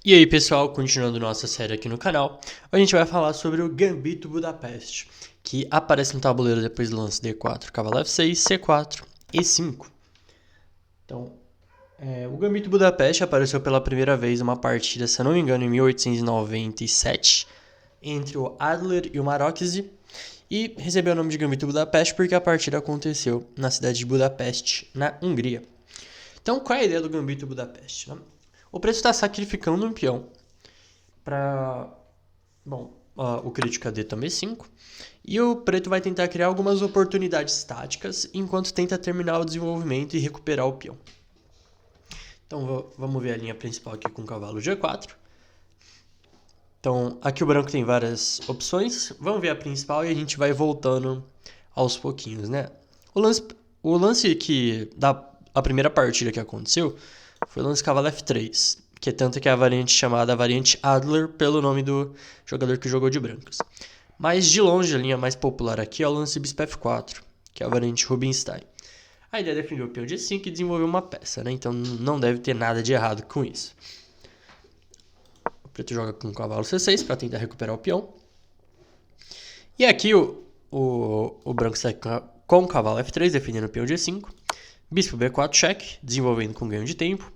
E aí pessoal, continuando nossa série aqui no canal, a gente vai falar sobre o Gambito Budapeste, que aparece no tabuleiro depois do lance D4, cavalo F6, C4, E5. Então, o Gambito Budapeste apareceu pela primeira vez em uma partida, se eu não me engano, em 1897, entre o Adler e o Maróczy, e recebeu o nome de Gambito Budapeste porque a partida aconteceu na cidade de Budapeste, na Hungria. Então, qual é a ideia do Gambito Budapeste? Né? O preto está sacrificando um peão para... Bom, o crítico D também 5. E o preto vai tentar criar algumas oportunidades táticas enquanto tenta terminar o desenvolvimento e recuperar o peão. Então vamos ver a linha principal aqui com o cavalo G4. Então aqui o branco tem várias opções. Vamos ver a principal e a gente vai voltando aos pouquinhos, né? O lance que a primeira partida que aconteceu foi o lance cavalo F3, que é tanto que é a variante chamada variante Adler pelo nome do jogador que jogou de brancas. Mas de longe a linha mais popular aqui é o lance bispo F4, que é a variante Rubinstein. A ideia é defender o peão G5 e desenvolver uma peça, né? Então não deve ter nada de errado com isso. O preto joga com o cavalo C6 para tentar recuperar o peão. E aqui o branco sai com o cavalo F3, defendendo o peão G5. Bispo B4 cheque, desenvolvendo com ganho de tempo.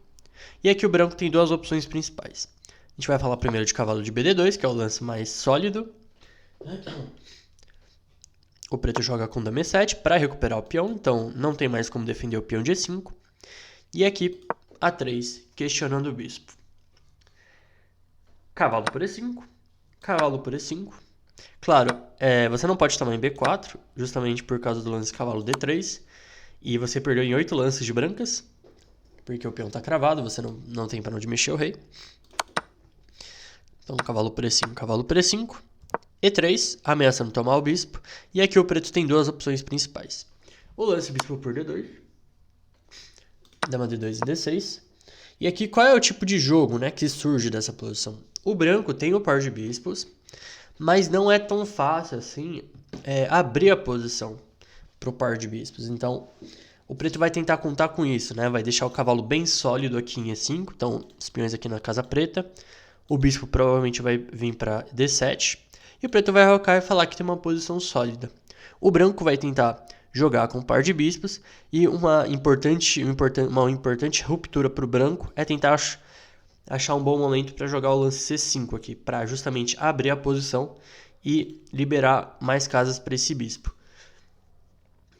E aqui o branco tem duas opções principais. A gente vai falar primeiro de cavalo de BD2, que é o lance mais sólido. O preto joga com dama E7 para recuperar o peão, então não tem mais como defender o peão G5. E aqui A3, questionando o bispo. Cavalo por E5, cavalo por E5. Claro, você não pode tomar em B4, justamente por causa do lance cavalo D3. E você perdeu em 8 lances de brancas, porque o peão está cravado, você não tem para onde mexer o rei. Então cavalo por E5, cavalo por E5. E3, ameaçando tomar o bispo. E aqui o preto tem duas opções principais. O lance bispo por D2. Dama D2 e D6. E aqui qual é o tipo de jogo, né, que surge dessa posição? O branco tem o par de bispos, mas não é tão fácil assim abrir a posição para o par de bispos. Então o preto vai tentar contar com isso, né? Vai deixar o cavalo bem sólido aqui em E5. Então os peões aqui na casa preta. O bispo provavelmente vai vir para D7. E o preto vai rocar e falar que tem uma posição sólida. O branco vai tentar jogar com um par de bispos. E uma importante ruptura para o branco é tentar achar um bom momento para jogar o lance C5 aqui. Para justamente abrir a posição e liberar mais casas para esse bispo.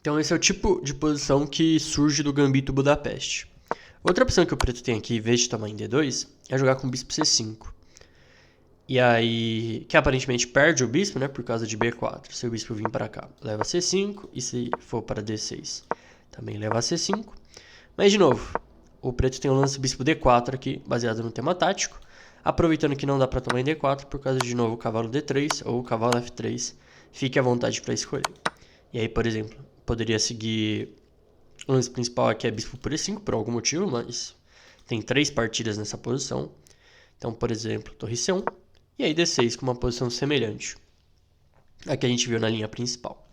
Então esse é o tipo de posição que surge do Gambito Budapeste. Outra opção que o preto tem aqui, em vez de tomar em D2, é jogar com bispo C5. E aí, que aparentemente perde o bispo, né, por causa de B4. Se o bispo vir para cá, leva C5, e se for para D6, também leva C5. Mas, de novo, o preto tem o lance bispo D4 aqui, baseado no tema tático, aproveitando que não dá para tomar em D4, por causa de novo o cavalo D3 ou o cavalo F3. Fique à vontade para escolher. E aí, por exemplo, poderia seguir o lance principal aqui é bispo por E5, por algum motivo, mas tem 3 partidas nessa posição. Então, por exemplo, torre C1. E aí D6 com uma posição semelhante a que a gente viu na linha principal.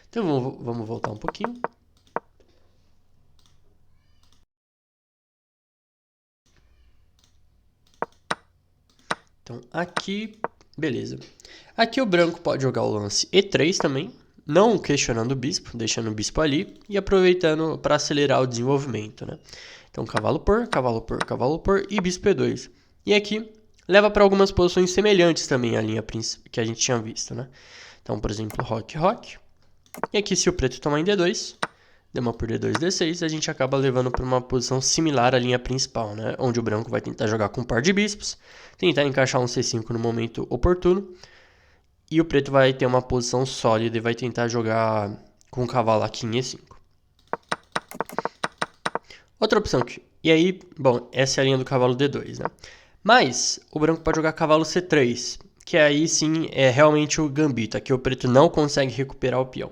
Então vamos voltar um pouquinho. Então aqui, beleza. Aqui o branco pode jogar o lance E3 também, não questionando o bispo, deixando o bispo ali e aproveitando para acelerar o desenvolvimento, né? Então cavalo por, cavalo por, cavalo por e bispo E2. E aqui leva para algumas posições semelhantes também à linha que a gente tinha visto, né? Então, por exemplo, roque, roque. E aqui, se o preto tomar em D2, dama por D2, D6, a gente acaba levando para uma posição similar à linha principal, né? Onde o branco vai tentar jogar com um par de bispos, tentar encaixar um C5 no momento oportuno, e o preto vai ter uma posição sólida e vai tentar jogar com o cavalo aqui em E5. Outra opção aqui. E aí, bom, essa é a linha do cavalo D2, né? Mas o branco pode jogar cavalo C3, que aí sim é realmente o gambito. Aqui o preto não consegue recuperar o peão.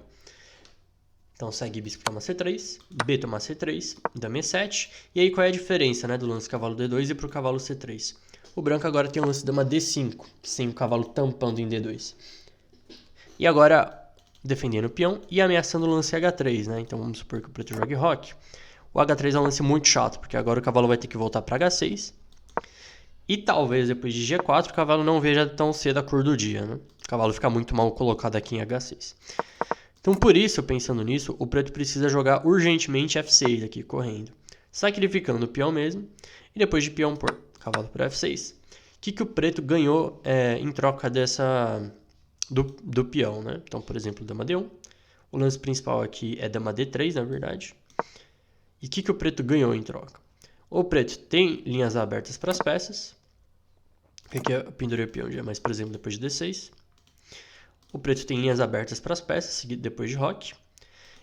Então segue bispo toma C3, B toma C3, dama E7. E aí qual é a diferença, né, do lance cavalo D2 e para o cavalo C3? O branco agora tem o lance dama D5, sem o cavalo tampando em D2. E agora defendendo o peão e ameaçando o lance H3, né? Então vamos supor que o preto jogue roque. O H3 é um lance muito chato, porque agora o cavalo vai ter que voltar para H6. E talvez depois de G4 o cavalo não veja tão cedo a cor do dia, né? O cavalo fica muito mal colocado aqui em H6. Então por isso, pensando nisso, o preto precisa jogar urgentemente F6 aqui, correndo. Sacrificando o peão mesmo. E depois de peão por cavalo por F6. O que o preto ganhou em troca do peão, né? Então, por exemplo, dama D1. O lance principal aqui é dama D3, na verdade. E o que o preto ganhou em troca? O preto tem linhas abertas para as peças. Aqui eu pendurei o peão já, mas por exemplo, depois de D6. O preto tem linhas abertas para as peças, seguido depois de roque.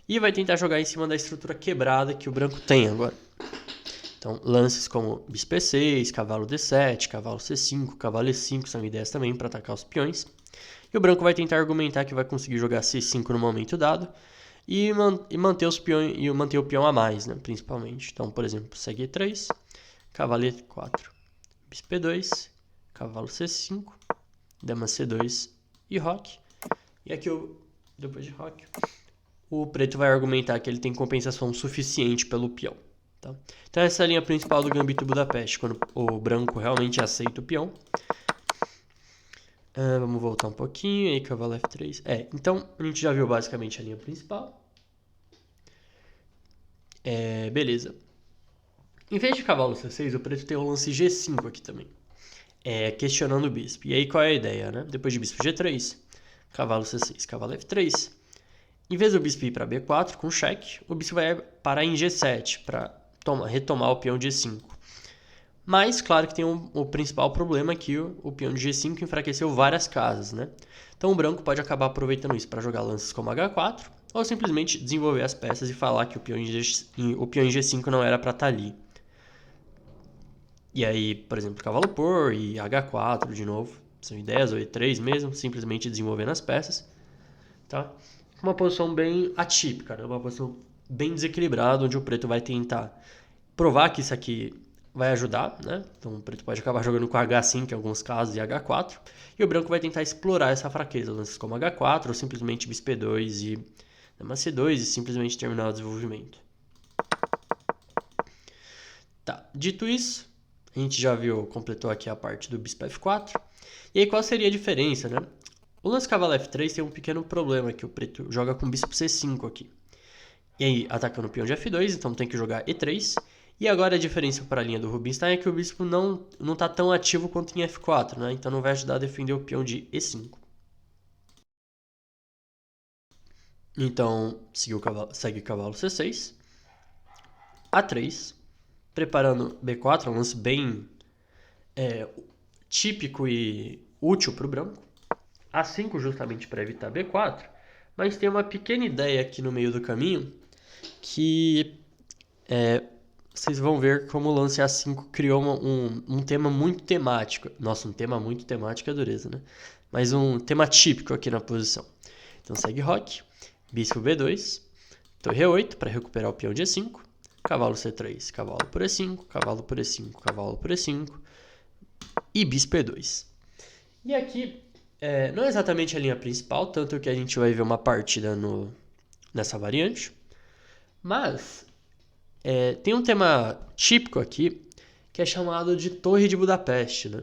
E vai tentar jogar em cima da estrutura quebrada que o branco tem agora. Então, lances como bispo E6, cavalo D7, cavalo C5, cavalo E5 são ideias também para atacar os peões. E o branco vai tentar argumentar que vai conseguir jogar C5 no momento dado e manter o peão a mais, né, principalmente. Então, por exemplo, segue E3, cavalo E4, bispo E2, cavalo C5, dama C2 e roque. E aqui, depois de roque, o preto vai argumentar que ele tem compensação suficiente pelo peão. Tá? Então essa é a linha principal do Gambito Budapeste, quando o branco realmente aceita o peão. Vamos voltar um pouquinho, aí cavalo F3. Então a gente já viu basicamente a linha principal. Beleza. Em vez de cavalo C6, o preto tem o lance G5 aqui também. Questionando o bispo. E aí qual é a ideia, né? Depois de bispo G3, cavalo C6, cavalo F3. Em vez do bispo ir para B4 com cheque, o bispo vai parar em G7 para retomar o peão de G5. Mas, claro que tem o principal problema que o peão de G5 enfraqueceu várias casas, né? Então o branco pode acabar aproveitando isso para jogar lances como H4 ou simplesmente desenvolver as peças e falar que o peão em G5 não era para estar ali. E aí, por exemplo, cavalo por e H4 de novo. São ideias, ou E3 mesmo, simplesmente desenvolvendo as peças. Tá? Uma posição bem atípica, né? Uma posição bem desequilibrada, onde o preto vai tentar provar que isso aqui vai ajudar, né? Então o preto pode acabar jogando com H5 em alguns casos e H4, e o branco vai tentar explorar essa fraqueza, lances como H4 ou simplesmente bispo E2 e dama C2 e simplesmente terminar o desenvolvimento. Tá, dito isso, a gente já completou aqui a parte do bispo F4. E aí qual seria a diferença, né? O lance cavalo F3 tem um pequeno problema, que o preto joga com bispo C5 aqui. E aí, atacando o peão de F2, então tem que jogar E3. E agora a diferença para a linha do Rubinstein é que o bispo não está tão ativo quanto em F4, né? Então não vai ajudar a defender o peão de E5. Então, segue cavalo C6. A3. Preparando B4, um lance bem típico e útil para o branco. A5 justamente para evitar B4. Mas tem uma pequena ideia aqui no meio do caminho que vocês vão ver como o lance A5 criou um tema muito temático. Nossa, um tema muito temático é dureza, né? Mas um tema típico aqui na posição. Então segue roque, bispo B2, torre E8 para recuperar o peão de E5, cavalo C3, cavalo por E5, cavalo por E5, cavalo por E5 e bispo E2. E aqui não é exatamente a linha principal, tanto que a gente vai ver uma partida nessa variante, mas tem um tema típico aqui que é chamado de Torre de Budapeste, né?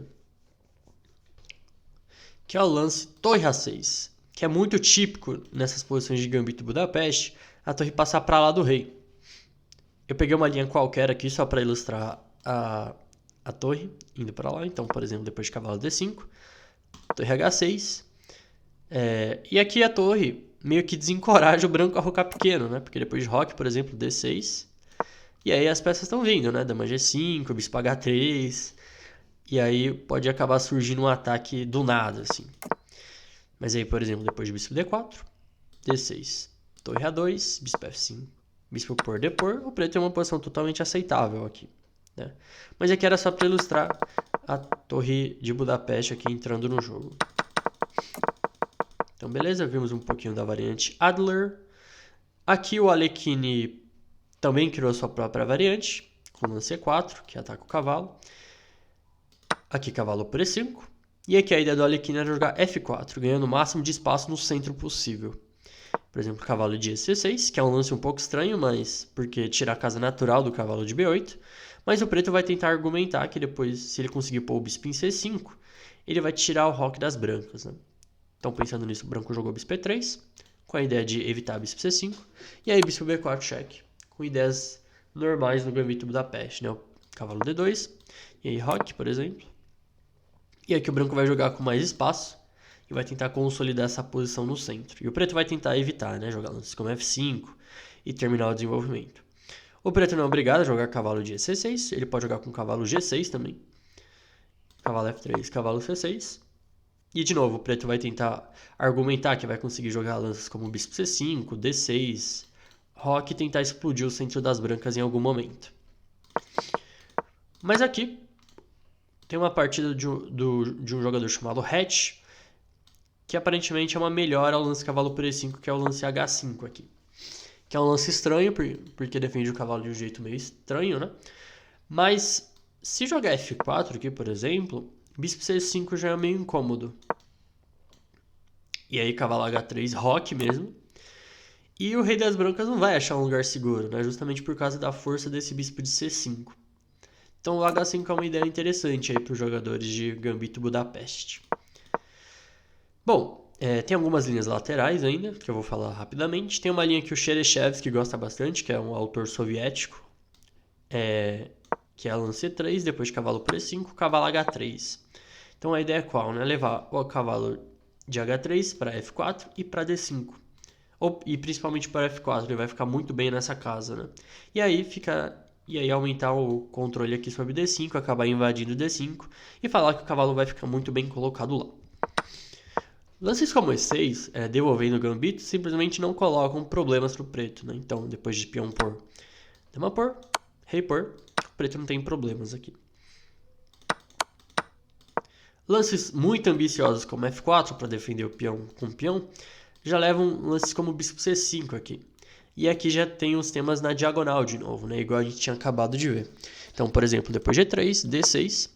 Que é o lance Torre A6, que é muito típico nessas posições de Gambito Budapeste, a torre passar para lá do rei. Eu peguei uma linha qualquer aqui só para ilustrar a torre indo para lá. Então, por exemplo, depois de cavalo D5, torre H6. E aqui a torre meio que desencoraja o branco a rocar pequeno, né? Porque depois de roque, por exemplo, D6. E aí as peças estão vindo, né? Dama G5, bispo H3. E aí pode acabar surgindo um ataque do nada, assim. Mas aí, por exemplo, depois de bispo D4, D6, torre A2, bispo F5, bispo por D-por, o preto tem uma posição totalmente aceitável aqui, né? Mas aqui era só para ilustrar a torre de Budapeste aqui entrando no jogo. Então, beleza, vimos um pouquinho da variante Adler. Aqui o Alekhine também criou sua própria variante, com lance E4, que ataca o cavalo. Aqui cavalo por E5. E aqui a ideia do Alekhine era jogar F4, ganhando o máximo de espaço no centro possível. Por exemplo, cavalo de C6, que é um lance um pouco estranho, mas porque tira a casa natural do cavalo de B8. Mas o preto vai tentar argumentar que depois, se ele conseguir pôr o bispo em C5, ele vai tirar o roque das brancas, né? Então, pensando nisso, o branco jogou bispo E3, com a ideia de evitar bispo C5. E aí, bispo B4 cheque, com ideias normais no gambito Budapeste, né? O cavalo D2, e aí roque, por exemplo. E aqui o branco vai jogar com mais espaço e vai tentar consolidar essa posição no centro. E o preto vai tentar evitar, né? Jogar lances como F5 e terminar o desenvolvimento. O preto não é obrigado a jogar cavalo de C6, ele pode jogar com cavalo G6 também. Cavalo F3, cavalo C6. E de novo, o preto vai tentar argumentar que vai conseguir jogar lances como bispo C5, D6, roque e tentar explodir o centro das brancas em algum momento. Mas aqui tem uma partida de um jogador chamado Hatch, que aparentemente é uma melhora ao lance cavalo por E5, que é o lance H5 aqui. Que é um lance estranho, porque defende o cavalo de um jeito meio estranho, né? Mas se jogar F4 aqui, por exemplo, bispo C5 já é meio incômodo. E aí cavalo H3, roque mesmo. E o rei das brancas não vai achar um lugar seguro, né? Justamente por causa da força desse bispo de C5. Então o H5 é uma ideia interessante aí para os jogadores de Gambito Budapeste. Bom, tem algumas linhas laterais ainda, que eu vou falar rapidamente. Tem uma linha que o Chereshevsky gosta bastante, que é um autor soviético, que é lance C3, depois de cavalo por E5, cavalo H3. Então a ideia é qual? Né? Levar o cavalo de H3 para F4 e para D5. E principalmente para F4, ele vai ficar muito bem nessa casa, né? E aí aumentar o controle aqui sobre D5, acabar invadindo D5 e falar que o cavalo vai ficar muito bem colocado lá. Lances como E6, devolvendo o gambito, simplesmente não colocam problemas para o preto, né? Então, depois de peão por, dama por, rei por, o preto não tem problemas aqui. Lances muito ambiciosos como F4 para defender o peão com o peão, já levam lances como bispo C5 aqui. E aqui já tem os temas na diagonal de novo, né? Igual a gente tinha acabado de ver. Então, por exemplo, depois G3, D6,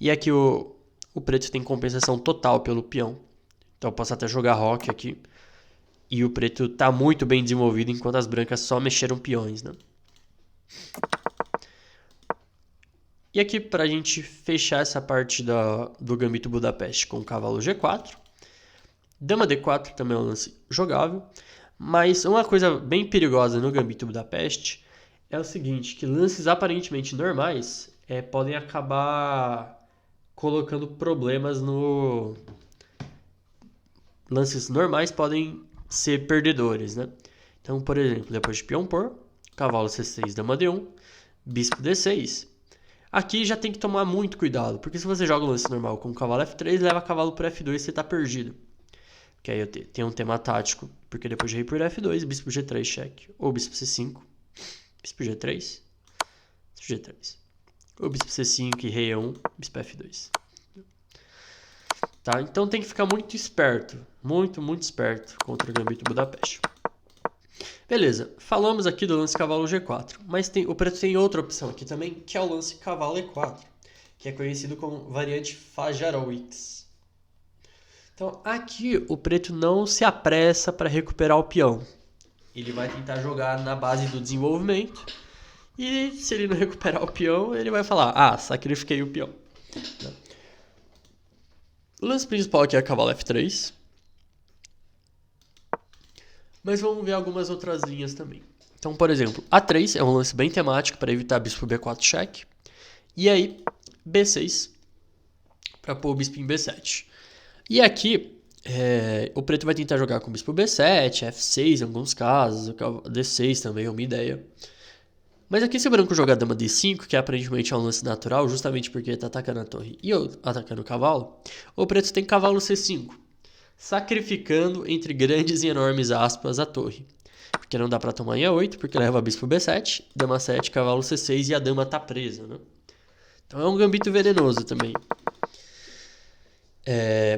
e aqui o preto tem compensação total pelo peão. Então eu posso até jogar roque aqui. E o preto está muito bem desenvolvido, enquanto as brancas só mexeram peões, né? E aqui, para a gente fechar essa parte do Gambito Budapeste com o cavalo G4. Dama D4 também é um lance jogável. Mas uma coisa bem perigosa no Gambito Budapeste é o seguinte, que lances aparentemente normais podem acabar colocando problemas no... Lances normais podem ser perdedores, né? Então, por exemplo, depois de peão por, cavalo C6, dama D1, bispo D6. Aqui já tem que tomar muito cuidado, porque se você joga um lance normal com cavalo F3, leva cavalo por F2 e você está perdido. Que aí eu tenho um tema tático, porque depois de rei por F2, bispo G3, cheque. Ou bispo C5, bispo G3, bispo G3. Ou bispo C5 e rei E1, bispo F2. Tá? Então tem que ficar muito esperto, muito esperto contra o Gambito Budapeste. Beleza, falamos aqui do lance cavalo G4, mas o preto tem outra opção aqui também, que é o lance cavalo E4, que é conhecido como variante Fajarowicz. Então aqui o preto não se apressa para recuperar o peão. Ele vai tentar jogar na base do desenvolvimento e se ele não recuperar o peão, ele vai falar, sacrifiquei o peão. O lance principal aqui é cavalo F3. Mas vamos ver algumas outras linhas também. Então, por exemplo, A3 é um lance bem temático para evitar bispo B4 cheque. E aí, B6 para pôr o bispo em B7. E aqui, o preto vai tentar jogar com o bispo B7, F6 em alguns casos, D6 também é uma ideia. Mas aqui se o branco jogar dama D5, que aparentemente é um lance natural, justamente porque ele está atacando a torre e atacando o cavalo, o preto tem cavalo C5, sacrificando entre grandes e enormes aspas a torre. Porque não dá para tomar em A8, porque leva bispo B7, dama 7, cavalo C6 e a dama está presa, né? Então é um gambito venenoso também.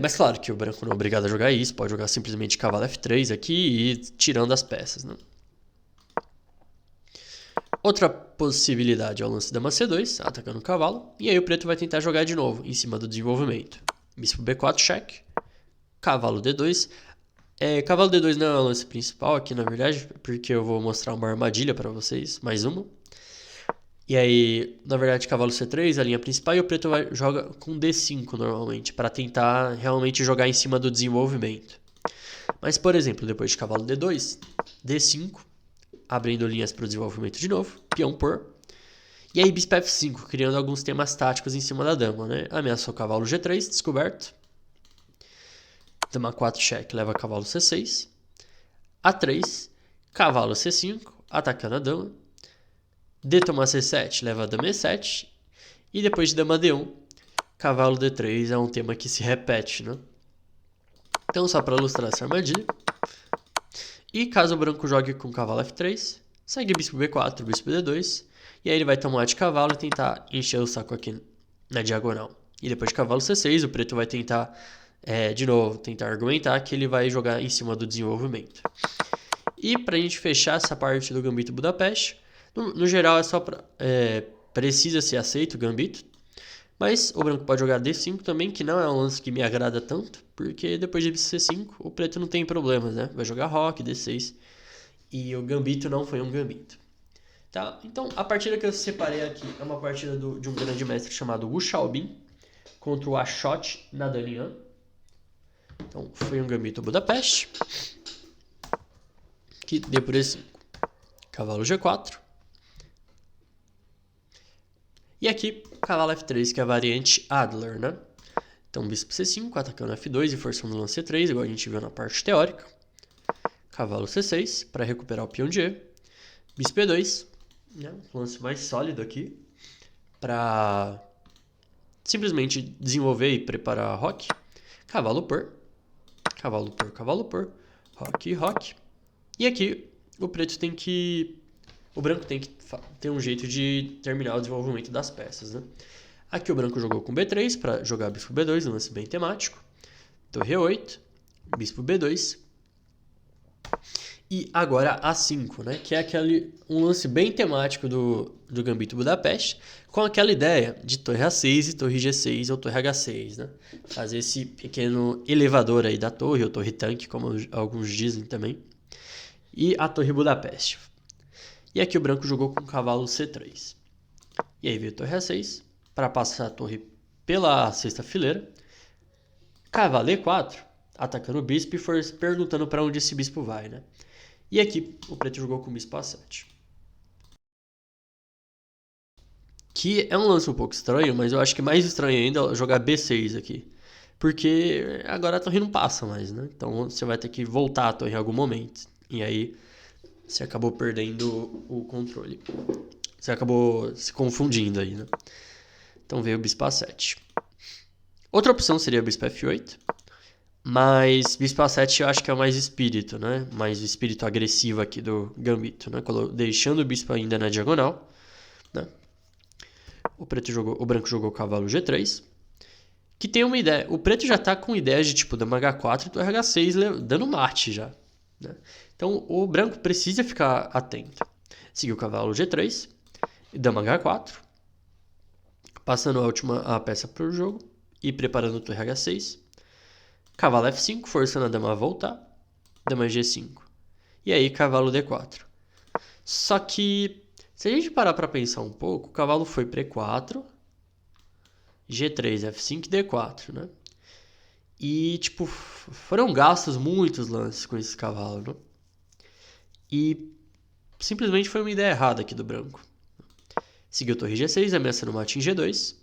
Mas claro que o branco não é obrigado a jogar isso, pode jogar simplesmente cavalo F3 aqui e tirando as peças, né? Outra possibilidade é o lance dama C2, atacando o cavalo, e aí o preto vai tentar jogar de novo, em cima do desenvolvimento. Bispo B4, cheque, cavalo D2, Cavalo D2 não é o lance principal aqui, na verdade, porque eu vou mostrar uma armadilha para vocês, mais uma. E aí, na verdade, cavalo C3, a linha principal, e o preto joga com D5 normalmente, para tentar realmente jogar em cima do desenvolvimento. Mas, por exemplo, depois de cavalo D2, D5, abrindo linhas para o desenvolvimento de novo, peão por. E aí bispo F5, criando alguns temas táticos em cima da dama, né? Ameaçou cavalo G3, descoberto. Dama 4 cheque, leva cavalo C6. A3, cavalo C5, atacando a dama. D toma C7, leva a dama E7. E depois de dama D1, cavalo D3 é um tema que se repete, né? Então, só para ilustrar essa armadilha. E caso o branco jogue com cavalo F3, segue bispo B4, bispo D2. E aí ele vai tomar de cavalo e tentar encher o saco aqui na diagonal. E depois de cavalo C6, o preto vai tentar, de novo, tentar argumentar que ele vai jogar em cima do desenvolvimento. E para a gente fechar essa parte do Gambito Budapeste, no geral é só precisa ser aceito o Gambito. Mas o branco pode jogar D5 também, que não é um lance que me agrada tanto, porque depois de C5 o preto não tem problemas, né? Vai jogar roque, D6, e o Gambito não foi um Gambito. Tá? Então, a partida que eu separei aqui é uma partida de um grande mestre chamado Wu Xiaobin contra o Ashot Nadanian. Então, foi um Gambito Budapeste, que deu por E5. Cavalo G4. E aqui, cavalo F3, que é a variante Adler, né? Então, bispo C5, atacando F2 e forçando o lance C3, igual a gente viu na parte teórica. Cavalo C6, para recuperar o peão de E. Bispo E2, né? Um lance mais sólido aqui, para simplesmente desenvolver e preparar roque. Cavalo por, cavalo por, cavalo por, roque, roque. E aqui, o preto tem que... O branco tem que ter um jeito de terminar o desenvolvimento das peças, né? Aqui o branco jogou com B3 para jogar bispo B2, um lance bem temático. Torre E8, bispo B2. E agora A5, né? Que é um lance bem temático do Gambito Budapeste, com aquela ideia de torre A6 e torre G6 ou torre H6, né? Fazer esse pequeno elevador aí da torre, ou torre tanque, como alguns dizem também. E a torre Budapeste. E aqui o branco jogou com cavalo C3. E aí veio torre A6, para passar a torre pela sexta fileira. Cavalo E4, atacando o bispo e perguntando para onde esse bispo vai, né? E aqui o preto jogou com o bispo A7. Que é um lance um pouco estranho, mas eu acho que mais estranho ainda é jogar B6 aqui. Porque agora a torre não passa mais, né? Então você vai ter que voltar a torre em algum momento. E aí você acabou perdendo o controle. Você acabou se confundindo aí, né? Então veio o bispo A7. Outra opção seria o bispo F8. Mas bispo A7 eu acho que é o mais espírito, né? Mais o espírito agressivo aqui do Gambito, né? Deixando o bispo ainda na diagonal, né? O branco jogou cavalo G3. Que tem uma ideia. O preto já tá com ideia de tipo dama H4 e torre H6 dando mate já, né? Então o branco precisa ficar atento. Seguiu o cavalo G3 e dama H4. Passando a peça para o jogo e preparando o torre H6. Cavalo F5, forçando a dama a voltar. Dama G5. E aí, cavalo D4. Só que, se a gente parar para pensar um pouco, o cavalo foi para E4, G3, F5 e D4, né? E, tipo, foram gastos muitos lances com esse cavalo, né? E simplesmente foi uma ideia errada aqui do branco. Seguiu torre G6, ameaçando o mate em G2.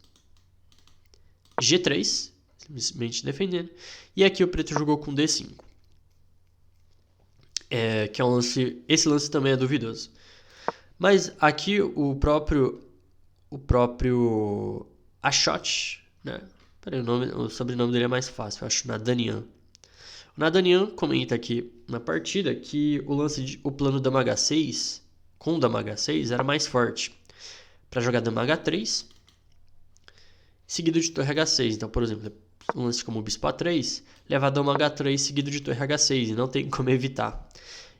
G3, simplesmente defendendo. E aqui o preto jogou com D5. Que é um lance... Esse lance também é duvidoso. Mas aqui o próprio Ashot, né? Peraí, o sobrenome dele é mais fácil, eu acho, Nadanian. O Nadanian comenta aqui na partida que o plano dama H6 com dama H6 era mais forte para jogar dama H3 seguido de torre H6. Então, por exemplo, um lance como o bispo A3 leva a dama H3 seguido de torre H6 e não tem como evitar.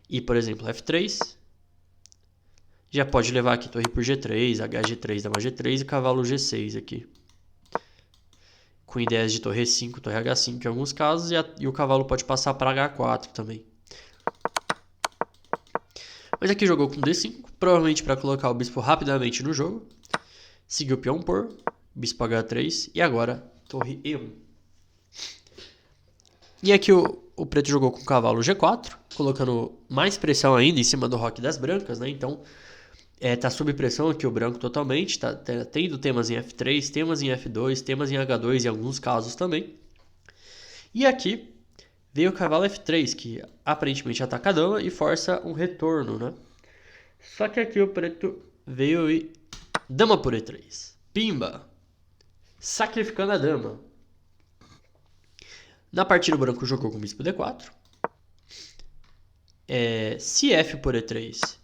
E, por exemplo, F3 já pode levar aqui torre por G3, HG3, dama G3 e cavalo G6 aqui. com ideias de torre E5, torre H5 em alguns casos, e o cavalo pode passar para H4 também. Mas aqui jogou com D5, provavelmente para colocar o bispo rapidamente no jogo. Seguiu o peão por, bispo H3 e agora torre E1. E aqui o preto jogou com o cavalo G4, colocando mais pressão ainda em cima do roque das brancas, né? Então tá sob pressão aqui o branco totalmente, tá tendo temas em F3, temas em F2, temas em H2 em alguns casos também. E aqui veio o cavalo F3, que aparentemente ataca a dama e força um retorno, né? Só que aqui o preto veio e dama por E3. Pimba! Sacrificando a dama. Na partida o branco jogou com bispo D4. Se F por E3,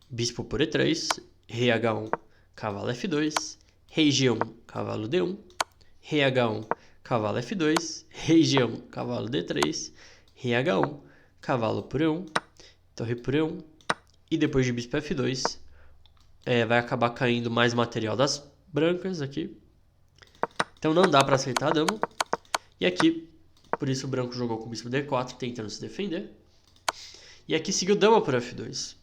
bispo por E3, rei H1, cavalo F2, rei G1, cavalo D1, rei H1, cavalo F2, rei G1, cavalo D3, rei H1, cavalo por E1, torre por E1, e depois de bispo F2, vai acabar caindo mais material das brancas aqui. Então não dá para aceitar a dama. E aqui, por isso o branco jogou com bispo D4, tentando se defender. E aqui seguiu dama por F2.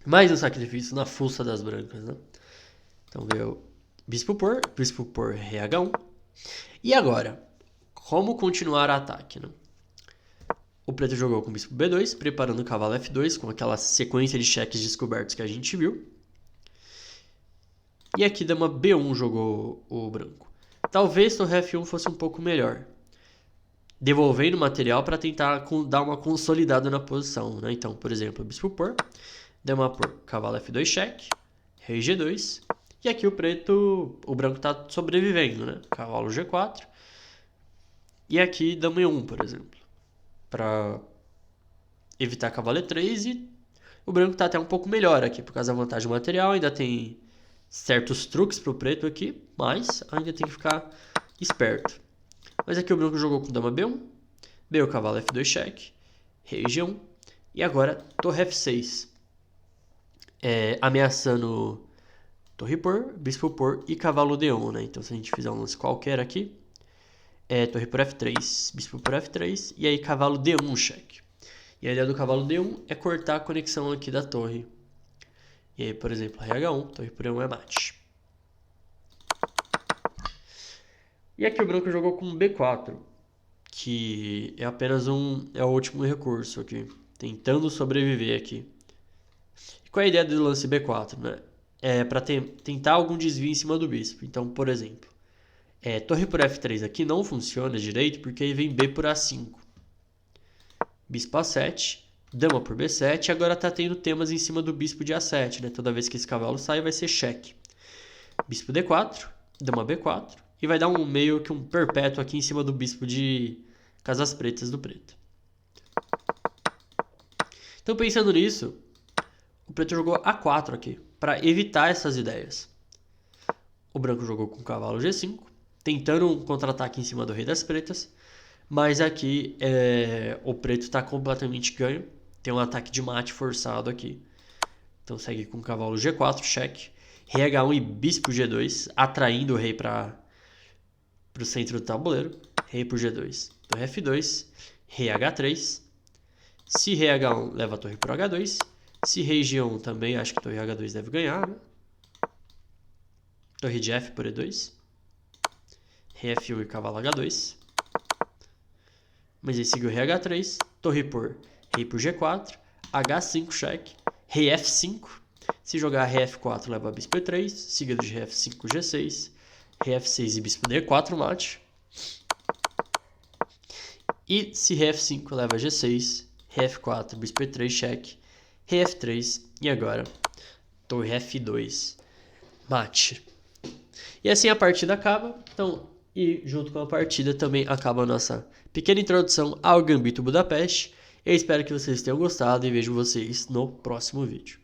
Mais um sacrifício na fuça das brancas, né? Então veio bispo por rei H1. E agora, como continuar o ataque, né? O preto jogou com bispo B2, preparando o cavalo F2, com aquela sequência de cheques descobertos que a gente viu. E aqui dama B1 jogou o branco. Talvez torre F1 fosse um pouco melhor, devolvendo material para tentar dar uma consolidada na posição, né? Então, por exemplo, bispo por, dama por, cavalo F2 cheque, rei G2, e aqui o branco está sobrevivendo, né? Cavalo G4, e aqui dama E1, por exemplo, para evitar cavalo E3, e o branco está até um pouco melhor aqui, por causa da vantagem material, ainda tem certos truques para o preto aqui, mas ainda tem que ficar esperto. Mas aqui o branco jogou com dama B1, veio o cavalo F2 cheque, rei G1, e agora torre F6, ameaçando torre por, bispo por e cavalo D1, né? Então se a gente fizer um lance qualquer aqui, torre por F3, bispo por F3, e aí cavalo D1 cheque. E a ideia do cavalo D1 é cortar a conexão aqui da torre. E aí, por exemplo, rei H1, torre por E1 é mate. E aqui o branco jogou com B4, que é apenas é o último recurso aqui, tentando sobreviver aqui. E qual é a ideia do lance B4, né? É para tentar algum desvio em cima do bispo. Então, por exemplo, torre por F3 aqui não funciona direito, porque aí vem B por A5. Bispo A7, dama por B7, e agora tá tendo temas em cima do bispo de A7, né? Toda vez que esse cavalo sai, vai ser cheque. Bispo D4, dama B4, e vai dar meio que um perpétuo aqui em cima do bispo de casas pretas do preto. Então, pensando nisso, o preto jogou A4 aqui, para evitar essas ideias. O branco jogou com o cavalo G5, tentando um contra-ataque em cima do rei das pretas, mas aqui o preto está completamente ganho. Tem um ataque de mate forçado aqui. Então segue com o cavalo G4, cheque, rei H1 e bispo G2, atraindo o rei para o centro do tabuleiro. Rei por G2, torre F2, rei H3. Se rei H1 leva a torre por H2. Se rei G1 também, acho que torre H2 deve ganhar, né? Torre de F por E2. Rei F1 e cavalo H2. Mas aí seguiu rei H3, torre por rei por G4, H5 cheque, rei F5. Se jogar rei F4 leva bispo E3, seguido de rei F5 G6, rei F6 e bispo D4 mate. E se rei F5 leva G6, rei F4, bispo E3 cheque, rei F3 e agora torre F2 mate. E assim a partida acaba. Então, e junto com a partida também acaba a nossa pequena introdução ao Gambito Budapeste. Eu espero que vocês tenham gostado e vejo vocês no próximo vídeo.